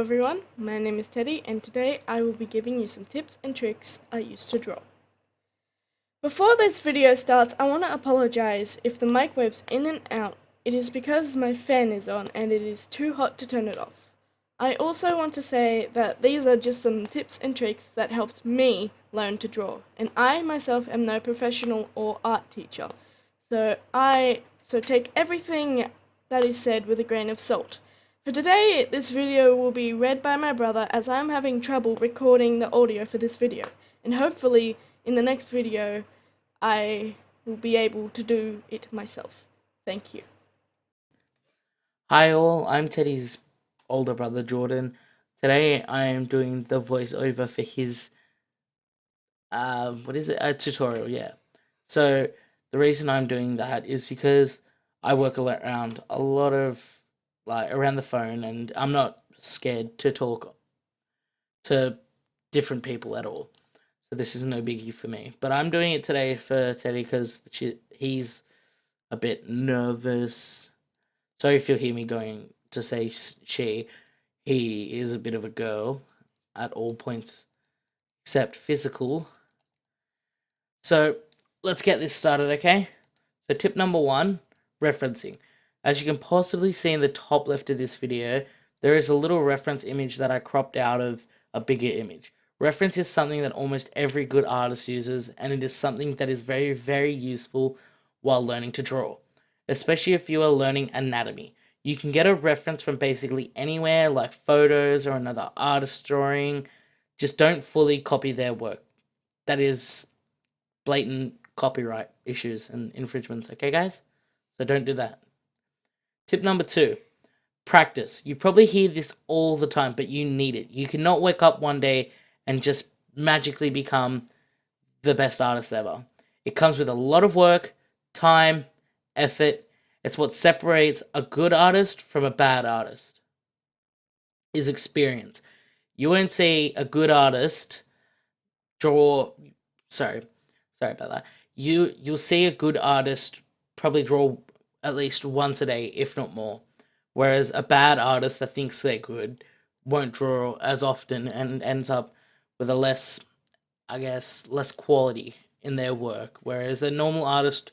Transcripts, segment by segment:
everyone, my name is Teddy and today I will be giving you some tips and tricks I use to draw. Before this video starts, I want to apologize if the mic waves in and out. It is because my fan is on and it is too hot to turn it off. I also want to say that these are just some tips and tricks that helped me learn to draw, and I myself am no professional or art teacher, so take everything that is said with a grain of salt. For today, this video will be read by my brother as I'm having trouble recording the audio for this video, and hopefully in the next video I will be able to do it myself. Thank you. Hi all, I'm Teddy's older brother Jordan. Today I am doing the voiceover for his a tutorial, yeah. So the reason I'm doing that is because I work around a lot of around the phone, and I'm not scared to talk to different people at all. So this is no biggie for me. But I'm doing it today for Teddy because he's a bit nervous. Sorry if you hear me going to say she. He is a bit of a girl at all points except physical. So let's get this started, okay? So tip number 1, referencing. As you can possibly see in the top left of this video, there is a little reference image that I cropped out of a bigger image. Reference is something that almost every good artist uses, and it is something that is very, very useful while learning to draw, especially if you are learning anatomy. You can get a reference from basically anywhere, like photos or another artist's drawing. Just don't fully copy their work. That is blatant copyright issues and infringements, okay guys? So don't do that. Tip number 2, practice. You probably hear this all the time, but you need it. You cannot wake up one day and just magically become the best artist ever. It comes with a lot of work, time, effort. It's what separates a good artist from a bad artist, is experience. You won't see a good artist draw, sorry about that. You'll see a good artist probably draw at least once a day, if not more. Whereas a bad artist that thinks they're good won't draw as often and ends up with a less quality in their work. Whereas a normal artist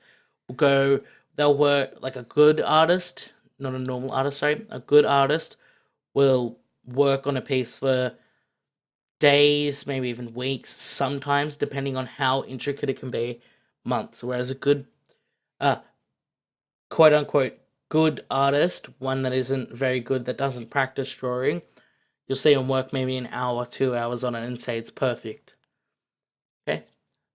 they'll work like a good artist, not a normal artist, sorry. A good artist will work on a piece for days, maybe even weeks, sometimes, depending on how intricate it can be, months. Whereas a good, quote unquote, good artist, one that isn't very good, that doesn't practice drawing, you'll see them work maybe an hour, 2 hours on it and say it's perfect. Okay?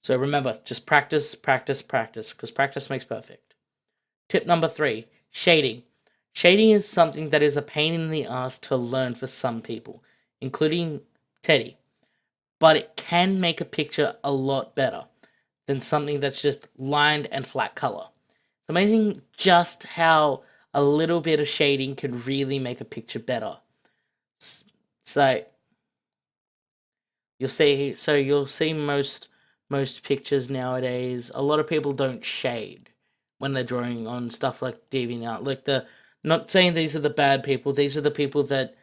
So remember, just practice, practice, practice, because practice makes perfect. Tip number 3, shading. Shading is something that is a pain in the ass to learn for some people, including Teddy. But it can make a picture a lot better than something that's just lined and flat color. It's amazing just how a little bit of shading can really make a picture better. So you'll see most pictures nowadays, a lot of people don't shade when they're drawing on stuff like DeviantArt. Like not saying these are the bad people, these are the people that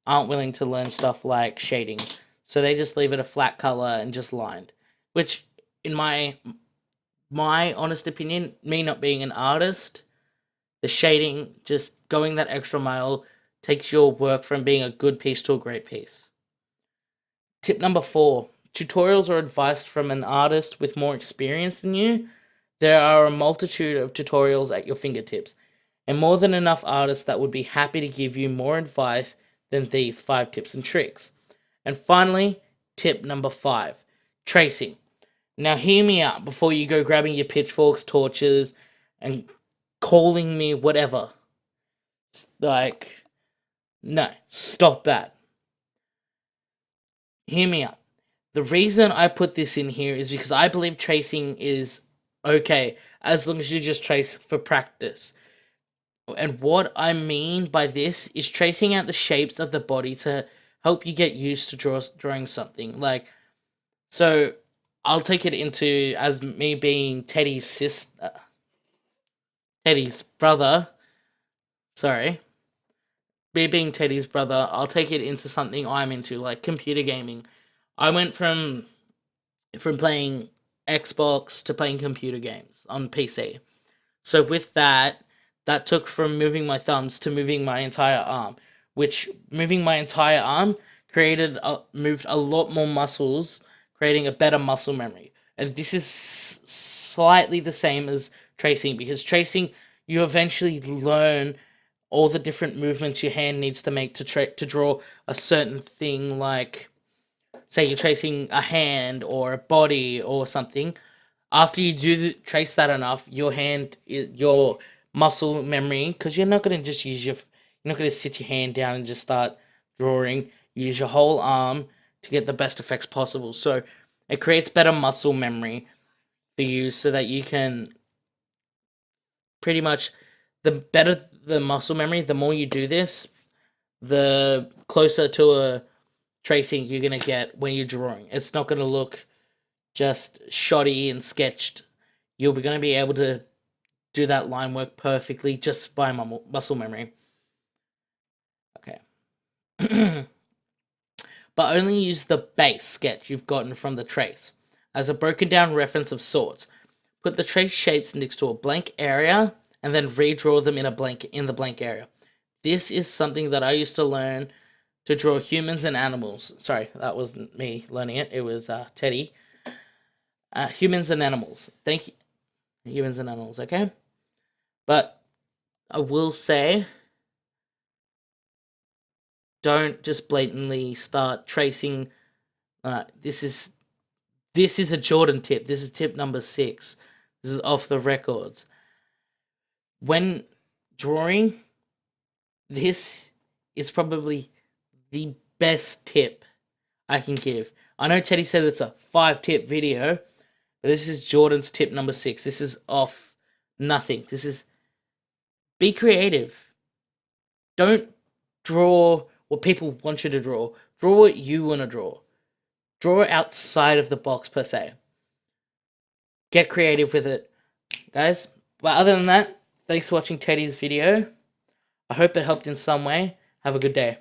aren't willing to learn stuff like shading. So they just leave it a flat color and just lined, which in my honest opinion, me not being an artist, the shading, just going that extra mile, takes your work from being a good piece to a great piece. Tip number 4, tutorials or advice from an artist with more experience than you. There are a multitude of tutorials at your fingertips, and more than enough artists that would be happy to give you more advice than these 5 tips and tricks. And finally, tip number 5, tracing. Now hear me out before you go grabbing your pitchforks, torches, and calling me whatever. Like, no, stop that. Hear me out. The reason I put this in here is because I believe tracing is okay, as long as you just trace for practice. And what I mean by this is tracing out the shapes of the body to help you get used to drawing something. Like, so I'll take it into as me being Teddy's brother. Sorry. me being Teddy's brother, I'll take it into something I'm into, like computer gaming. I went from playing Xbox to playing computer games on PC. So with that, that took from moving my thumbs to moving my entire arm, which moving my entire arm moved a lot more muscles, creating a better muscle memory. And this is slightly the same as tracing, because tracing, you eventually learn all the different movements your hand needs to make to draw a certain thing, like say you're tracing a hand or a body or something. After you trace that enough, your muscle memory, because you're not going to just you're not going to sit your hand down and just start drawing. You use your whole arm to get the best effects possible. So it creates better muscle memory for you, so that you can pretty much, the better the muscle memory, the more you do this, the closer to a tracing you're going to get when you're drawing. It's not going to look just shoddy and sketched. You'll be going to be able to do that line work perfectly just by muscle memory. Okay. But only use the base sketch you've gotten from the trace as a broken down reference of sorts. Put the trace shapes next to a blank area and then redraw them in the blank area. This is something that I used to learn to draw humans and animals. Sorry, that wasn't me learning it. It was Teddy. Humans and animals. Thank you. Humans and animals, okay? But I will say, don't just blatantly start tracing. This is a Jorden tip. This is tip number 6. This is off the records. When drawing, this is probably the best tip I can give. I know Teddy says it's a 5-tip video, but this is Jordan's tip number 6. This is off nothing. This is, be creative. Don't draw what people want you to draw. Draw what you want to draw. Draw outside of the box, per se. Get creative with it, guys. But other than that, thanks for watching Teddy's video. I hope it helped in some way. Have a good day.